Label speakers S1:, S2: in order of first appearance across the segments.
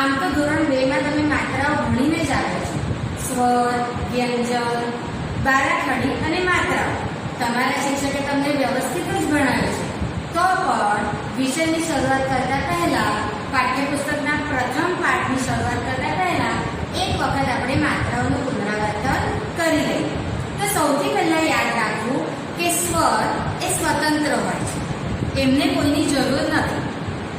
S1: આમ તો ધોરણ 2 માં તમે માત્રાઓ ભણીને જ આવ્યા છો. સ્વર, વ્યંજન, બારાખડી અને માત્રાઓ તમારા શિક્ષકે તમને વ્યવસ્થિત જ ભણાવ્યું છે. તો પણ વિષયની શરૂઆત કરતા પહેલા, પાઠ્યપુસ્તકના પ્રથમ પાઠની શરૂઆત કરતા પહેલા એક વખત આપણે માત્રાઓનું પુનરાવર્તન કરી લઈએ. તો સૌથી પહેલા યાદ રાખવું કે સ્વર એ સ્વતંત્ર હોય છે, એમને કોઈની જરૂર નથી.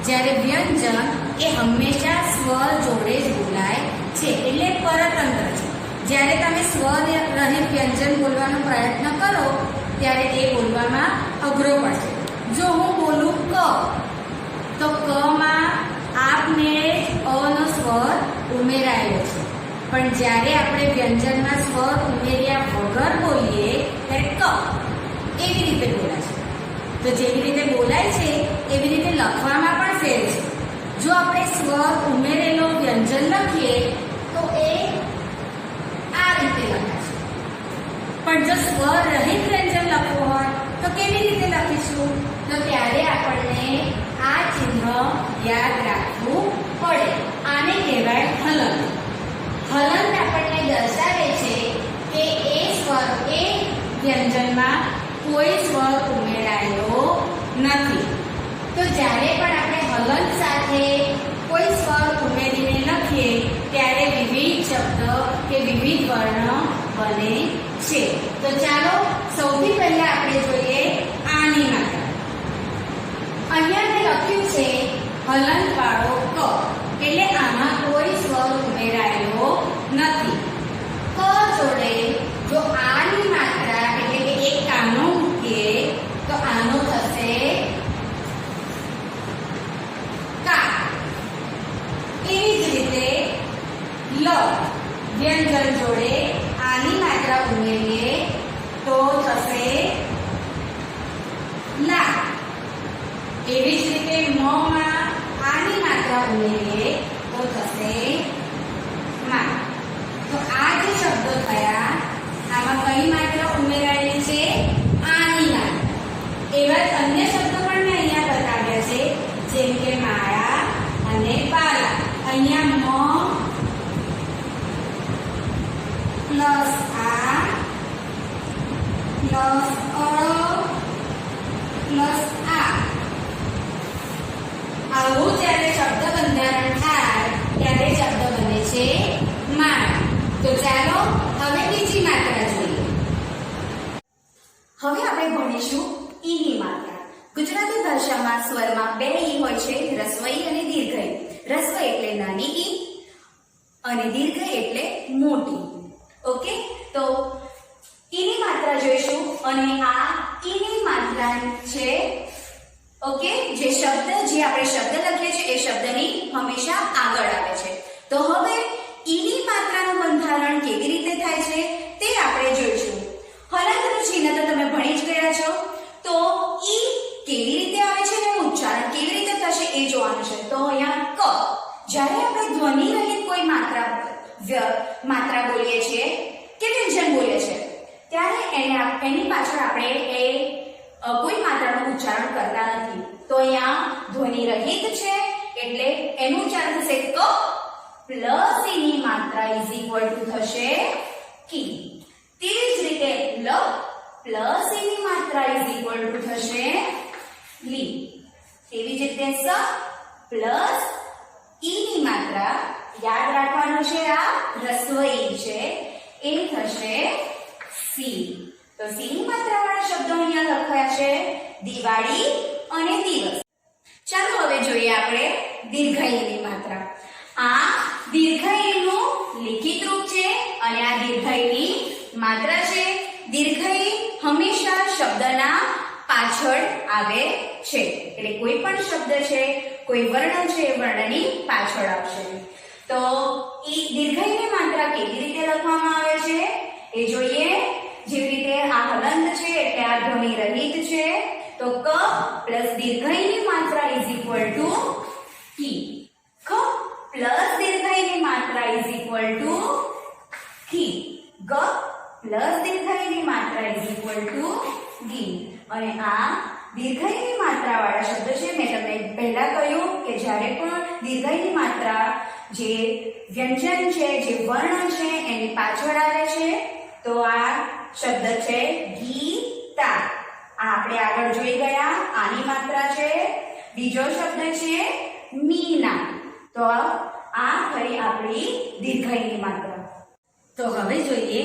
S1: જ્યારે વ્યંજન એ હંમેશા સ્વર જોડે જ બોલાય છે, એટલે પરતંત્ર છે. જ્યારે તમે સ્વર રહિત વ્યંજન બોલવાનો પ્રયત્ન કરો ત્યારે એ બોલવામાં અઘરો પડશે. જો હું બોલું ક, તો ક માં આપમેળે અનો સ્વર ઉમેરાયેલો છે. પણ જ્યારે આપણે વ્યંજનમાં સ્વર ઉમેર્યા વગર બોલીએ ત્યારે ક એવી રીતે બોલાય છે. તો જેવી રીતે બોલાય છે એવી રીતે લખવામાં પણ ફેર છે. જો આપણે સ્વર ઉમેરેલો વ્યંજન લખીએ તો એ આ રીતે લખાશે. પણ જો સ્વર રહિત વ્યંજન લખવું હોય તો કેવી રીતે લખીશું? તો ત્યારે આપણને આ ચિહ્ન યાદ રાખવું પડે. આને કહેવાય હલન. હલન આપણને દર્શાવે છે કે એ સ્વર એ વ્યંજનમાં કોઈ સ્વર ઉમેરાયેલો નથી. તો જ્યારે પણ આપણે હલન સાથે કોઈ સ્વર ઉમેરીને લખીએ ત્યારે વિવિધ શબ્દ કે વિવિધ વર્ણ બને છે. તો ચાલો સૌથી પહેલા આપણે જોઈએ આની માત્રા. અહીંયા મેં લખ્યું છે હલન વાળો ક, એટલે આમાં કોઈ સ્વર ઉમેરાયેલો નથી. ક જોડે જો આની માત્રા એટલે કે એક કાનો મૂકીએ તો આનો થશે કા. એવી જ રીતે લ વ્યંજન જોડે આની માત્રા ઉમેરીએ તો થશે લા. એવી જ રીતે મ માં આની માત્રા ઉમેરીએ તો થશે મા. તો આ જે શબ્દો થયા આમાં કઈ માત્રા ઉમેરાયેલી છે? આની માત્રા. એવા અન્ય શબ્દો પણ મેં અહીંયા બતાવ્યા છે, જેમ કે માળા અને બાલા. અહીંયા મ પ્લસ આ પ્લસ અ પ્લસ આ, આવું જ્યારે શબ્દ બંધારણ થાય ત્યારે શબ્દ બને છે માળા. તો ચાલો હવે બીજી માત્રા જોઈએ. હવે આપણે ભણીશું ઈની માત્રા. ગુજરાતી ભાષામાં સ્વરમાં બે ઈ હોય છે, રસ્વઈ અને દીર્ઘઈ. રસ્વઈ એટલે નાની ઈ અને દીર્ઘઈ એટલે મોટી. ઓકે, તો ઈની માત્રા જોઈશું અને આ ઈની માત્રા છે. ઓકે, જે શબ્દ જે આપણે શબ્દ લખીએ છીએ એ શબ્દની હંમેશા આગળ આવે છે. તો હવે ઈની માત્રાનું બંધારણ કેવી રીતે થાય છે તે આપણે જોઈશું. હલનનું ચિહ્ન તો તમે ભણી જ ગયા છો. તો ઈ કેવી રીતે આવે છે અને ઉચ્ચારણ કેવી રીતે થશે એ જોવાનું છે. તો અહીંયા ક, જ્યારે આપણે ધ્વનિ રહિત કોઈ માત્રા બોલીએ છીએ કે વ્યંજન બોલીએ છીએ ત્યારે એની પાછળ આપણે કોઈ માત્રાનું ઉચ્ચારણ કરતા નથી. તો અહીંયા ધ્વનિ રહિત છે એટલે એનું ઉચ્ચારણ થશે ક પ્લસ ઈની માત્રા ઇઝ ઇક્વલ ટુ થશે કી. તેવી જ રીતે લ પ્લસ ઈની માત્રા ઇઝ ઇક્વલ ટુ થશે લી. તેવી જ રીતે સ પ્લસ ઈની માત્રા, યાદ રાખવાનું છે આ રસ્વઈ છે, એ થશે સી. તો સી ની માત્રાવાળા શબ્દો અહીંયા લખાયા છે દિવાળી અને દિવસ. ચાલો હવે જોઈએ આપણે દીર્ઘઈની માત્રા. આ દીર્ઘઈનું લિખિત રૂપ છે અને આ દીર્ઘઈની માત્રા છે. દીર્ઘઈ હંમેશા શબ્દના પાછળ આવે છે, એટલે કોઈ પણ શબ્દ છે, કોઈ વર્ણ છે, વર્ણની પાછળ આવશે. તો ઈ દીર્ઘઈની માત્રા કેવી રીતે લખવામાં આવે છે એ જોઈએ. જેવી રીતે આ હલંત છે એટલે આ ધ્વનિ રહિત છે, તો ક પ્લસ દીર્ઘઈની માત્રા ઇઝ ઇક્વલ ટુ કી. ખ પ્લસ દીર્ઘઈની માત્રા ઇઝ ઇક્વલ ટુ કી. ગ પ્લસ દીર્ઘઈની માત્રા ઇઝ ઇક્વલ ટુ ગી. અને આ દીર્ઘઈની માત્રા વાળા શબ્દ છે. મેં તમને પહેલા કહ્યું કે જ્યારે પણ દીર્ઘઈની માત્રા જે વ્યંજન છે, જે વર્ણ છે એની પાછળ આવે છે. તો આ શબ્દ છે ગીતા. આ આપણે આગળ જોઈ ગયા. આની માત્રા છે. બીજો શબ્દ છે મીના. તો આ થઈ આપણી દીર્ઘઈની માત્રા. તો હવે જોઈએ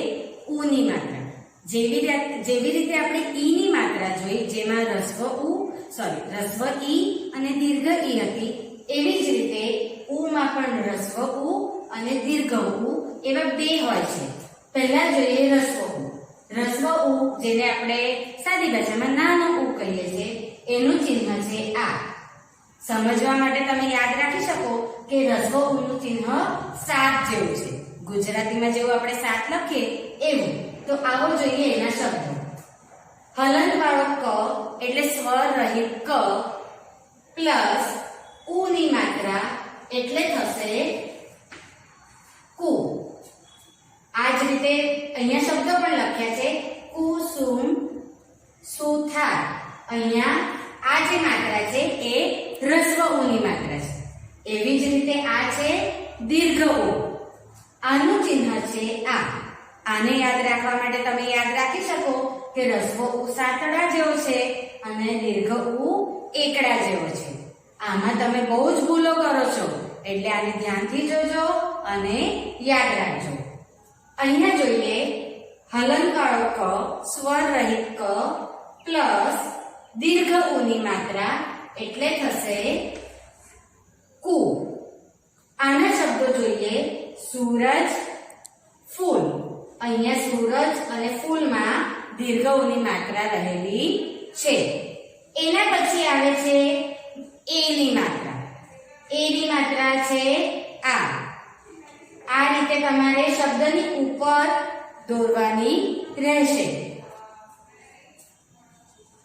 S1: ઉની માત્રા. જેવી રીતે આપણે ઈની માત્રા જોઈ, જેમાં રસ્વ ઈ અને દીર્ઘ ઈ હતી, એવી જ રીતે ઉમાં પણ રસ્વ ઉ અને દીર્ઘ ઉ એવા બે હોય છે. પહેલા જોઈએ રસ્વ ઉ. રસ્વ ઉ, જેને આપણે સાદી ભાષામાં નાનો ઉ કહીએ છીએ, એનું ચિહ્ન છે આ. સમજવા માટે તમે યાદ રાખી શકો કે રસ્વ ઉનું ચિહ્ન સાત જેવું છે. ગુજરાતીમાં જેવું આપણે સાત લખીએ એવું. તો આવો જોઈએ એના શબ્દો. હલંત વાળો ક એટલે સ્વર રહિત ક પ્લસ ઉની માત્રા એટલે થશે કુ. આ જ રીતે અહીંયા શબ્દો પણ લખ્યા છે. કુસુમ, સુથાર. અહીંયા આ જે માત્રા છે એ રસ્વ ઉની માત્રા છે. એવી જ રીતે આ છે દીર્ઘ ઉ. આનું ચિહ્ન છે આ. આને યાદ રાખવા માટે તમે યાદ રાખી શકો કે રસ્વ ઉ સાતડા જેવો છે અને દીર્ઘ ઉ એકડા જેવો છે. આમાં તમે બહુ જ ભૂલો કરો છો, એટલે આને ધ્યાનથી જોજો અને યાદ રાખજો. અહીંયા જોઈએ હલંત વાળો ક, સ્વર રહિત ક પ્લસ દીર્ઘ ઉની માત્રા એટલે થશે કુ. આના શબ્દો જોઈએ. સૂરજ, ફૂલ. અહીંયા સૂરજ અને ફૂલમાં દીર્ઘ ઉની માત્રા રહેલી છે. એના પછી આવે છે એની માત્રા. એની માત્રા છે આ. આ રીતે તમારે શબ્દની ઉપર દોરવાની રહેશે.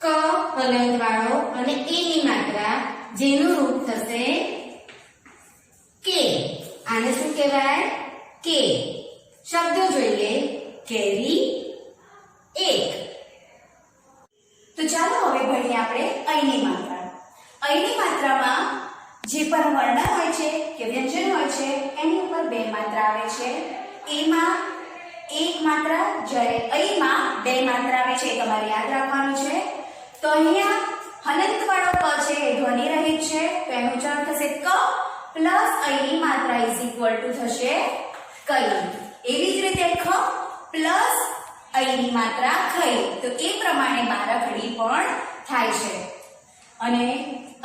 S1: ક હલંત વાળો અને એની માત્રા, જેનું રૂપ થશે કે. આને શું કહેવાય? કે. શબ્દો જોઈએ. કેરી, એક. તો ચાલો હવે ભણીએ આપણે અહીંની માત્રા. અહીંની માત્રામાં જે પણ વર્ણ હોય છે કે વ્યંજન હોય છે એની ઉપર બે માત્રા આવે છે. એમાં એક માત્રા, જ્યારે અહીંમાં બે માત્રા આવે છે. એ તમારે યાદ રાખવાનું છે. તો અહીંયા હલંત વાળો ક છે એ ધ્વનિ રહિત છે, તો એનું ઉચ્ચારણ થશે ક પ્લસ અહીંની માત્રા ઇઝ ઇક્વલ ટુ થશે કઈ. એવી જ રીતે ખ પ્લસ અહીંની માત્રા ખઈ. તો એ પ્રમાણે બારાખડી પણ થાય છે. અને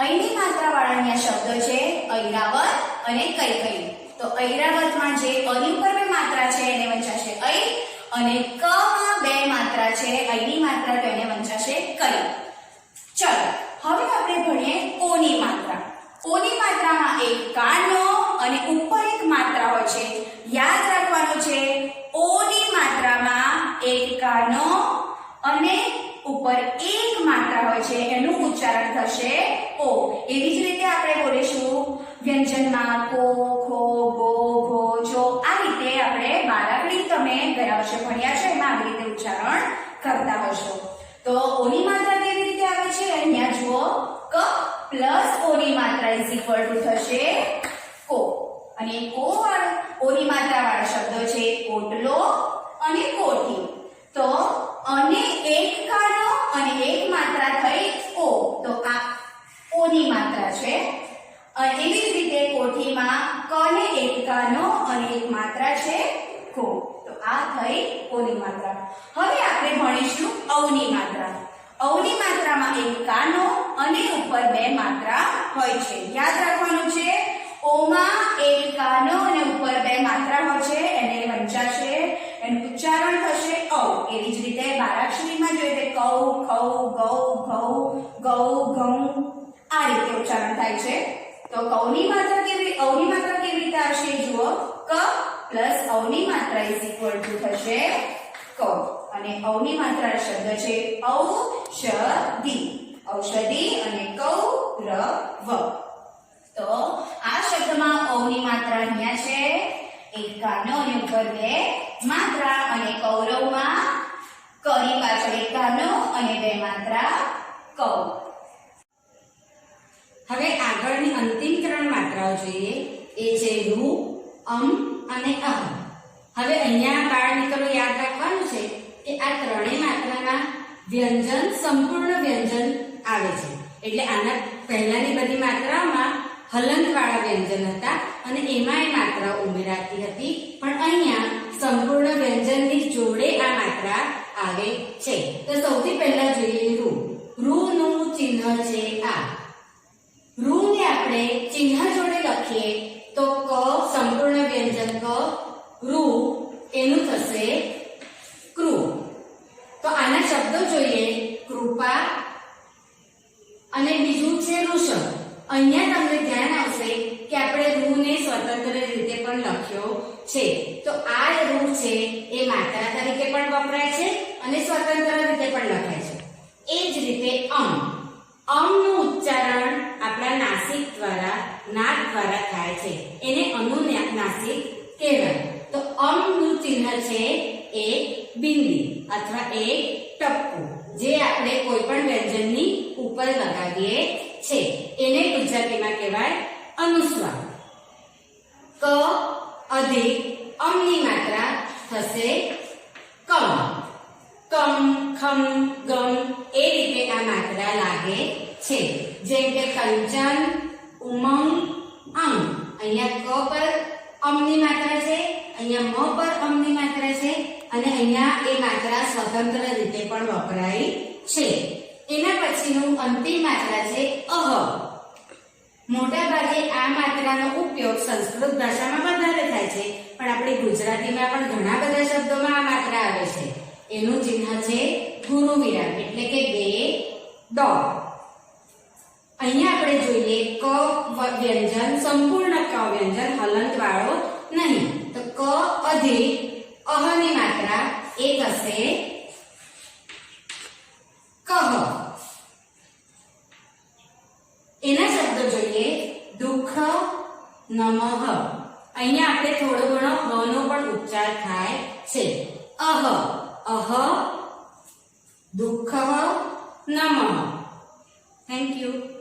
S1: અહીંની માત્રા વાળા અહીંયા શબ્દો છે ઐરાવત અને કૈકઈ. તો ઐરાવતમાં જે અની ઉપર બે માત્રા છે એને વંચાશે ઐ, અને ક માં બે માત્રા છે અહીંની માત્રા, તો એને વંચાશે કઈ. ચલો હવે આપણે ભણીએ ઓની માત્રા. ઓની માત્રામાં એક કાનો અને ઉપર એક માત્રા હોય છે. યાદ રાખવાનું છે ઓની માત્રામાં એક કાનો અને ઉપર એક માત્રા હોય છે, એનું ઉચ્ચારણ થશે ઓ. એવી જ રીતે આપણે બોલીશું વ્યંજનમાં કો, ખો, ગો, ઘો, જો. આ રીતે આપણે બારાખડી તમે ગયા વર્ષે ભણ્યા છે એમાં આવી રીતે ઉચ્ચારણ કરતા હશો. તો ઓની માત્રા કેવી રીતે આવે છે? અહીંયા જુઓ, ક પ્લસ ઓની માત્રા ઇઝ ઇક્વલ ટુ થશે કો. અને ઓની માત્રા વાળા શબ્દો છે કોટલો અને કોઠી. તો અને એક કાનો અને એક માત્રા થઈ ઓ, તો આ ઓની માત્રા છે. એવી જ રીતે કોઠીમાં ક ને એક કાનો અને એક માત્રા છે કો. તો આ થઈ ઓની માત્રા. હવે આપણે ભણીશું ઔની માત્રા. ઔની માત્રામાં એક કાનો અને ઉપર બે માત્રા હોય છે. યાદ રાખવાનું છે ઓમાં એક કાનો અને ઉપર બે માત્રા હોય છે, એને વંચાશે, એનું ઉચ્ચારણ થશે ઔ. એવી જ રીતે બારાક્ષરીમાં જોઈએ કૌ, ખૌ, ગૌ, ઘૌ, ગૌ, ઘઉં. આ રીતે ઉચ્ચારણ થાય છે. તો ઔની માત્રા કેવી રીતે આવશે? જુઓ, ક પ્લસ ઔની માત્રા ઇઝ ઇક્વલ ટુ થશે ક. અને ઔની માત્રા શબ્દ છે ઔષધિ. ઔષધિ અને કૌરવ. તો આ શબ્દમાં ઔની માત્રા અહીંયા છે એક કાનો અને ઉપર બે માત્રા, અને કૌરવમાં કની પાછળ એક કાનો અને બે માત્રા કૌ. હવે આગળની અંતિમ ત્રણ માત્રાઓ જોઈએ.
S2: એ છે રૂ, અને અહ. હવે અહીંયા બાળ મિત્રો યાદ રાખવાનું છે કે આ ત્રણેય માત્રાના વ્યંજન સંપૂર્ણ વ્યંજન આવે છે. એટલે આના પહેલાની બધી માત્રાઓમાં હલંતવાળા વ્યંજન હતા અને એમાં એ માત્રા ઉમેરાતી હતી, પણ અહીંયા સંપૂર્ણ વ્યંજનની જોડે આ માત્રા આવે છે. તો સૌથી પહેલા જોઈએ રૂ. રૂ નું ચિહ્ન છે આ. રૂ ને આપણે ચિહ્ન જોડે લખીએ તો ક સંપૂર્ણ વ્યંજન ક, રૂ એનું થશે ક્રુ. તો આના શબ્દો જોઈએ, કૃપા અને બીજું છે ઋષભ. અહીંયા તમને ધ્યાન આવશે કે આપણે રૂ ને સ્વતંત્ર રીતે પણ લખ્યો છે. તો આ રૂ છે એ માત્રા તરીકે પણ વપરાય છે અને સ્વતંત્ર રીતે પણ લખાય છે. એ જ રીતે નું ઉચ્ચારણ આપણા નાસિક દ્વારા, નાક દ્વારા થાય છે. એને અનુનાસિક કહેવાય. તો નું ચિહ્ન છે એક બિંદી અથવા એક ટપકું, જે આપણે કોઈ પણ વ્યંજનની ઉપર લગાવીએ છે. એને ગુજરાતીમાં કહેવાય અનુસ્વાર. ક અધિક ની માત્રા થશે કમ. કમ, ખમ, ગમ એ રીતે આ માત્રા લાગે છે. જેમ કે કંચન, ઉમંગ, અંગ. અહીંયા ક પર ની માત્રા છે, અહીંયા મ પર ની માત્રા છે અને અહીંયા એ માત્રા સ્વતંત્ર રીતે પણ વપરાય છે. એના પછીનું અંતિમ માત્રા છે અહ. મોટા ભાગે આ માત્રાનો ઉપયોગ સંસ્કૃત ભાષામાં વધારે થાય છે, પણ આપણી ગુજરાતીમાં પણ ઘણા બધા શબ્દોમાં આ માત્રા આવે છે. એનું ચિહ્ન છે ગુરુ વિરામ, એટલે કે બે ડોટ. અહીંયા આપણે જોઈએ ક વ્યંજન સંપૂર્ણ ક વ્યંજન, હલંત વાળો નહીં. તો ક અધિક અહ ની માત્રા એ થશે કહ. એના શબ્દો જોઈએ, દુઃખ, નમઃ. અહીંયા આપણે થોડો ઘણો હ નો પણ ઉચ્ચાર થાય છે. અહ, દુઃખ, નમઃ. Thank you.